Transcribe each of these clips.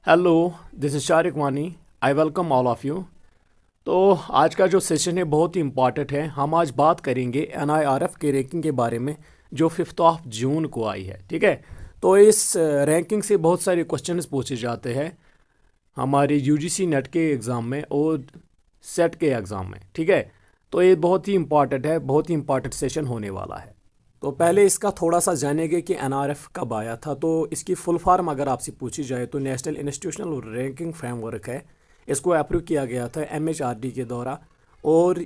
Hello, this is Shariq वानी। I welcome all of you. तो आज का जो सेशन है बहुत ही इम्पॉर्टेंट है। हम आज बात करेंगे एनआईआरएफ के रैंकिंग के बारे में जो 5 जून को आई है। ठीक है, तो इस रैंकिंग से बहुत सारे क्वेश्चंस पूछे जाते हैं हमारे यूजीसी नेट के एग्ज़ाम में और सेट के एग्ज़ाम में। ठीक है, तो ये बहुत ही इम्पॉर्टेंट है, बहुत ही इम्पॉर्टेंट सेशन होने वाला है। तो पहले इसका थोड़ा सा जानेंगे कि एनआरएफ कब आया था। तो इसकी फुल फॉर्म अगर आपसे पूछी जाए तो नेशनल इंस्टीट्यूशनल रैंकिंग फ्रेमवर्क है। इसको अप्रूव किया गया था एमएचआरडी के द्वारा और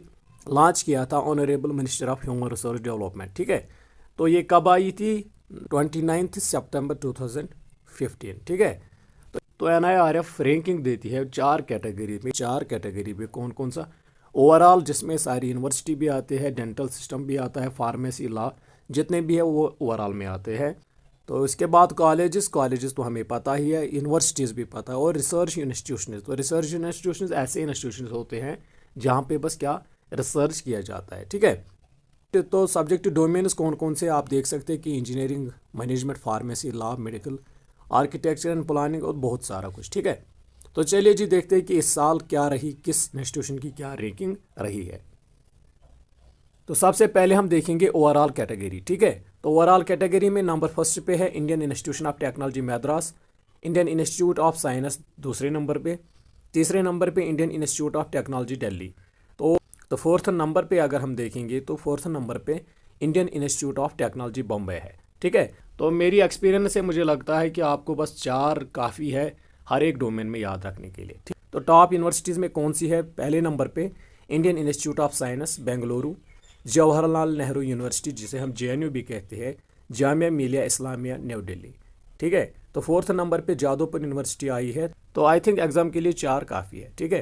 लॉन्च किया था honourable minister of human resource development. ठीक है, तो ये कब आई थी? 29 सितंबर 2015। ठीक है, तो एनआईआरएफ रैंकिंग देती है चार कैटेगरी में। कौन कौन सा? ओवरऑल, जिसमें सारी यूनिवर्सिटी भी आते हैं, डेंटल सिस्टम भी आता है, फार्मेसी, लॉ, जितने भी है वो ओवरऑल में आते हैं। तो इसके बाद कॉलेजेस तो हमें पता ही है, यूनिवर्सिटीज़ भी पता है, और रिसर्च इंस्टीट्यूशन। तो रिसर्च इंस्टीट्यूशन ऐसे इंस्टीट्यूशन होते हैं जहाँ पे बस क्या रिसर्च किया जाता है। ठीक है, तो सब्जेक्ट डोमेन्स कौन कौन से आप देख सकते हैं कि engineering, management, pharmacy, law, medical, architecture and planning और बहुत सारा कुछ। ठीक है, तो चलिए जी देखते हैं कि इस साल क्या रही, किस इंस्टीट्यूशन की क्या रैंकिंग रही है। तो सबसे पहले हम देखेंगे ओवरऑल कैटेगरी। ठीक है, तो ओवरऑल कैटेगरी में नंबर फर्स्ट पे है Indian institution of Technology Madras, Indian Institute of Science दूसरे नंबर पे, तीसरे नंबर पे Indian Institute of Technology Delhi. तो फोर्थ नंबर पे अगर हम देखेंगे तो फोर्थ नंबर पे Indian Institute of Technology Bombay है। ठीक है, तो मेरी एक्सपीरियंस से मुझे लगता है कि आपको बस 4 काफ़ी है हर एक डोमेन में याद रखने के लिए। ठीक, तो टॉप यूनिवर्सिटीज़ में कौन सी है? पहले नंबर पे Indian Institute of science Bengaluru, Jawaharlal Nehru university जिसे हम जेएनयू भी कहते हैं, जामिया मिलिया इस्लामिया न्यू दिल्ली। ठीक है, तो फोर्थ नंबर पे जादवपुर यूनिवर्सिटी आई है। तो आई थिंक एग्ज़ाम के लिए 4 काफ़ी है। ठीक है,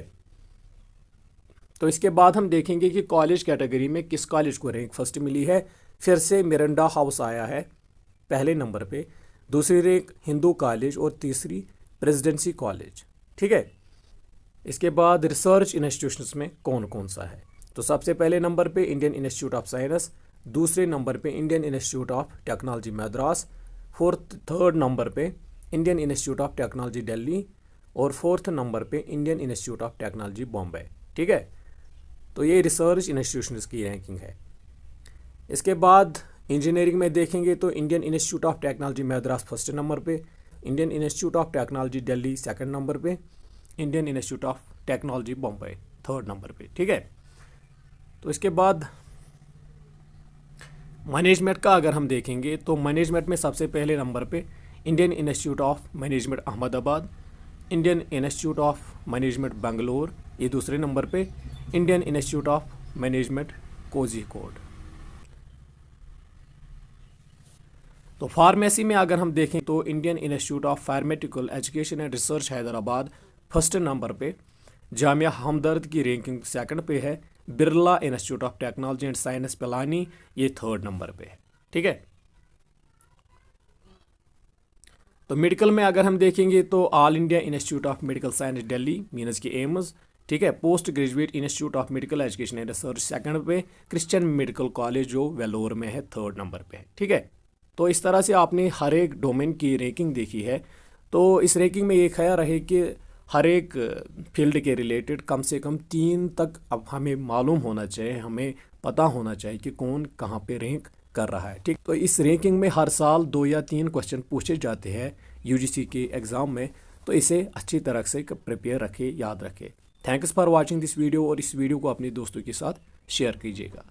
तो इसके बाद हम देखेंगे कि कॉलेज कैटेगरी में किस कॉलेज को रैंक फर्स्ट मिली है। फिर से मिरंडा हाउस आया है पहले नंबर पे, दूसरी रैंक हिंदू कॉलेज और तीसरी प्रेसिडेंसी कॉलेज। ठीक है, इसके बाद रिसर्च इंस्टीट्यूशंस में कौन कौन सा है? तो सबसे पहले नंबर पे इंडियन इंस्टीट्यूट ऑफ साइंस, दूसरे नंबर पे Indian Institute of Technology Madras, third number पे Indian Institute of Technology Delhi और फोर्थ नंबर पे Indian Institute of Technology Bombay. ठीक है, तो ये रिसर्च इंस्टीट्यूशंस की रैंकिंग है। इसके बाद इंजीनियरिंग में देखेंगे तो Indian Institute of Technology Madras first number पे, Indian Institute of Technology Delhi second number पे, Indian Institute of Technology Bombay third number पे। ठीक है, तो इसके बाद मैनेजमेंट का अगर हम देखेंगे तो मैनेजमेंट में सबसे पहले नंबर पे Indian Institute of Management Ahmedabad, Indian Institute of Management Bangalore, ये दूसरे नंबर पे Indian Institute of Management Kozhikode. तो फार्मेसी में अगर हम देखें तो Indian Institute of pharmaceutical education and research Hyderabad first number पे, जामिया हमदर्द की रैंकिंग सेकंड पे है, Birla Institute of Technology and Science Pilani ये थर्ड नंबर पे है। ठीक है, तो मेडिकल में अगर हम देखेंगे तो all India institute of medical science Delhi मीनस की एम्स। ठीक है, post graduate institute of medical education and research second पे, क्रिश्चियन मेडिकल कॉलेज जो वेलोर में है थर्ड नंबर पे है। ठीक है, तो इस तरह से आपने हर एक डोमेन की रैंकिंग देखी है। तो इस रैंकिंग में ये ख्याल रहे कि हर एक फील्ड के रिलेटेड कम से कम 3 तक अब हमें मालूम होना चाहिए, हमें पता होना चाहिए कि कौन कहाँ पे रैंक कर रहा है। ठीक, तो इस रैंकिंग में हर साल 2 या 3 क्वेश्चन पूछे जाते हैं यूजीसी के एग्ज़ाम में, तो इसे अच्छी तरह से प्रिपेयर रखें, याद रखें। Thanks for watching this video, और इस वीडियो को अपने दोस्तों के साथ शेयर कीजिएगा।